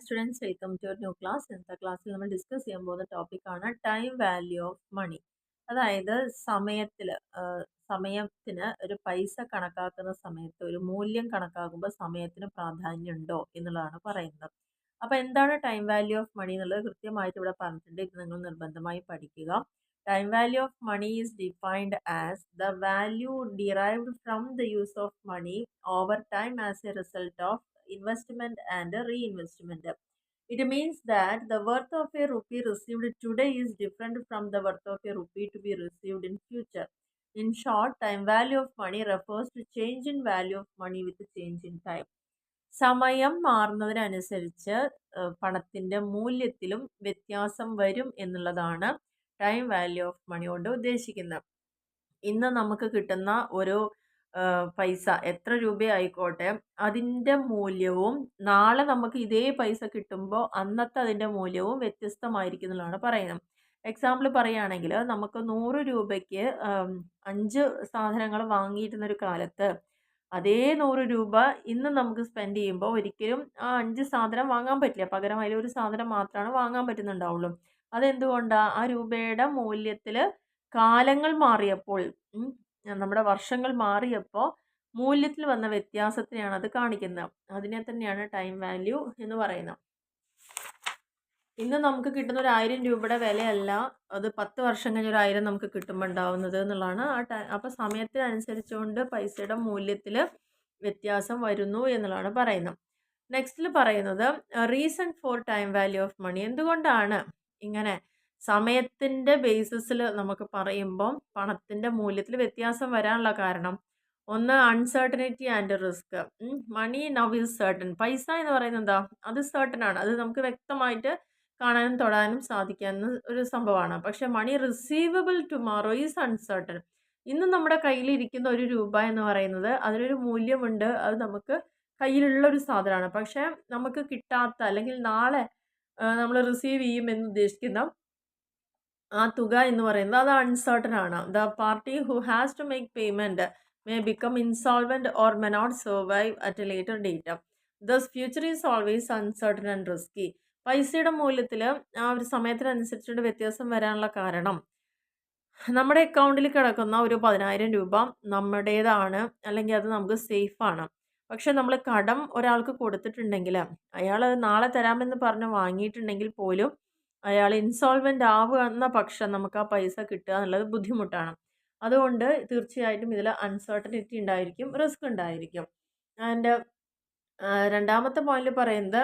Students welcome to new class. ഇന്നത്തെ ക്ലാസ്സിൽ നമ്മൾ ഡിസ്കസ് ചെയ്യാൻ പോകുന്ന ടോപ്പിക്കാണ് ടൈം വാല്യൂ ഓഫ് മണി. അതായത് സമയത്തിന് ഒരു പൈസ കണക്കാക്കുന്ന സമയത്ത് ഒരു മൂല്യം കണക്കാക്കുമ്പോൾ സമയത്തിന് പ്രാധാന്യമുണ്ടോ എന്നുള്ളതാണ് പറയുന്നത്. അപ്പോൾ എന്താണ് ടൈം വാല്യൂ ഓഫ് മണി എന്നുള്ളത് കൃത്യമായിട്ട് ഇവിടെ പറഞ്ഞിട്ടുണ്ട്. ഇത് നിങ്ങൾ നിർബന്ധമായി പഠിക്കുക. Time value of money is defined as the value derived from the use of money over time as a result of investment and reinvestment. It means that the worth of a rupee received today is different from the worth of a rupee to be received in future. In short, time value of money refers to change in value of money with change in time. സമയം മാറുന്നതിനനുസരിച്ച് പണത്തിൻ്റെ മൂല്യത്തിലും വ്യത്യാസം വരും എന്നുള്ളതാണ് time value of മണി കൊണ്ട് ഉദ്ദേശിക്കുന്നത്. ഇന്ന് നമുക്ക് കിട്ടുന്ന ഒരു പൈസ എത്ര രൂപയായിക്കോട്ടെ, അതിൻ്റെ മൂല്യവും നാളെ നമുക്ക് ഇതേ പൈസ കിട്ടുമ്പോൾ അന്നത്തെ അതിൻ്റെ മൂല്യവും വ്യത്യസ്തമായിരിക്കും എന്നുള്ളതാണ് പറയുന്നത്. എക്സാമ്പിൾ പറയുകയാണെങ്കിൽ നമുക്ക് 100 രൂപയ്ക്ക് 5 സാധനങ്ങൾ വാങ്ങിയിരുന്നൊരു കാലത്ത് അതേ 100 രൂപ ഇന്ന് നമുക്ക് സ്പെൻഡ് ചെയ്യുമ്പോൾ ഒരിക്കലും ആ 5 സാധനം വാങ്ങാൻ പറ്റില്ല. പകരം അതിലൊരു സാധനം മാത്രമാണ് വാങ്ങാൻ പറ്റുന്നുണ്ടാവുള്ളൂ. അതെന്തുകൊണ്ടാണ്? ആ രൂപയുടെ മൂല്യത്തിൽ കാലങ്ങൾ മാറിയപ്പോൾ നമ്മുടെ വർഷങ്ങൾ മാറിയപ്പോൾ മൂല്യത്തിൽ വന്ന വ്യത്യാസത്തിനെയാണ് അത് കാണിക്കുന്നത്. അതിനെ തന്നെയാണ് ടൈം വാല്യൂ എന്ന് പറയുന്നത്. ഇന്ന് നമുക്ക് കിട്ടുന്ന ഒരു 1000 രൂപയുടെ വിലയല്ല അത് 10 വർഷം കഴിഞ്ഞ് ഒരു 1000 നമുക്ക് കിട്ടുമ്പോൾ ഉണ്ടാവുന്നത് എന്നുള്ളതാണ്. അപ്പോൾ സമയത്തിനനുസരിച്ചുകൊണ്ട് പൈസയുടെ മൂല്യത്തിൽ വ്യത്യാസം വരുന്നു എന്നുള്ളതാണ് പറയുന്നത്. നെക്സ്റ്റിൽ പറയുന്നത് reason for time value of money. എന്തുകൊണ്ടാണ് ഇങ്ങനെ സമയത്തിൻ്റെ ബേസിസിൽ നമുക്ക് പറയുമ്പം പണത്തിൻ്റെ മൂല്യത്തിൽ വ്യത്യാസം വരാനുള്ള കാരണം? ഒന്ന്, uncertainty and risk. Money now is certain. പൈസ എന്ന് പറയുന്നത് എന്താ? അത് സർട്ടൻ ആണ്. അത് നമുക്ക് വ്യക്തമായിട്ട് കാണാനും തൊടാനും സാധിക്കാവുന്ന ഒരു സംഭവമാണ്. പക്ഷെ മണി റിസീവബിൾ ടുമോറോ ഈസ് അൺസർട്ടൻ. ഇന്ന് നമ്മുടെ കയ്യിലിരിക്കുന്ന 1 രൂപ എന്ന് പറയുന്നത് അതിനൊരു മൂല്യമുണ്ട്. അത് നമുക്ക് കയ്യിലുള്ള ഒരു സാധനമാണ്. പക്ഷെ നമുക്ക് കിട്ടാത്ത അല്ലെങ്കിൽ നാളെ നമ്മൾ റിസീവ് ചെയ്യുമെന്ന് ഉദ്ദേശിക്കുന്ന ആ തുക എന്ന് പറയുന്നത് അത് അൺസർട്ടൻ ആണ്. The party who has to make payment may become insolvent or may not survive at a later date. Thus future is always uncertain and risky. പൈസയുടെ മൂല്യത്തിൽ ആ ഒരു സമയത്തിനനുസരിച്ചുള്ള വ്യത്യാസം വരാനുള്ള കാരണം നമ്മുടെ അക്കൗണ്ടിൽ കിടക്കുന്ന ഒരു 10,000 രൂപ നമ്മുടേതാണ്, അല്ലെങ്കിൽ അത് നമുക്ക് സേഫാണ്. പക്ഷെ നമ്മൾ കടം ഒരാൾക്ക് കൊടുത്തിട്ടുണ്ടെങ്കിൽ അയാൾ നാളെ തരാമെന്ന് പറഞ്ഞ് വാങ്ങിയിട്ടുണ്ടെങ്കിൽ പോലും അയാൾ ഇൻസോൾവെൻ്റ് ആവുന്ന പക്ഷം നമുക്ക് ആ പൈസ കിട്ടുക എന്നുള്ളത് ബുദ്ധിമുട്ടാണ്. അതുകൊണ്ട് തീർച്ചയായിട്ടും ഇതിൽ അൺസർട്ടനിറ്റി ഉണ്ടായിരിക്കും, റിസ്ക് ഉണ്ടായിരിക്കും. ആൻഡ് രണ്ടാമത്തെ പോയിന്റ് പറയുന്നത്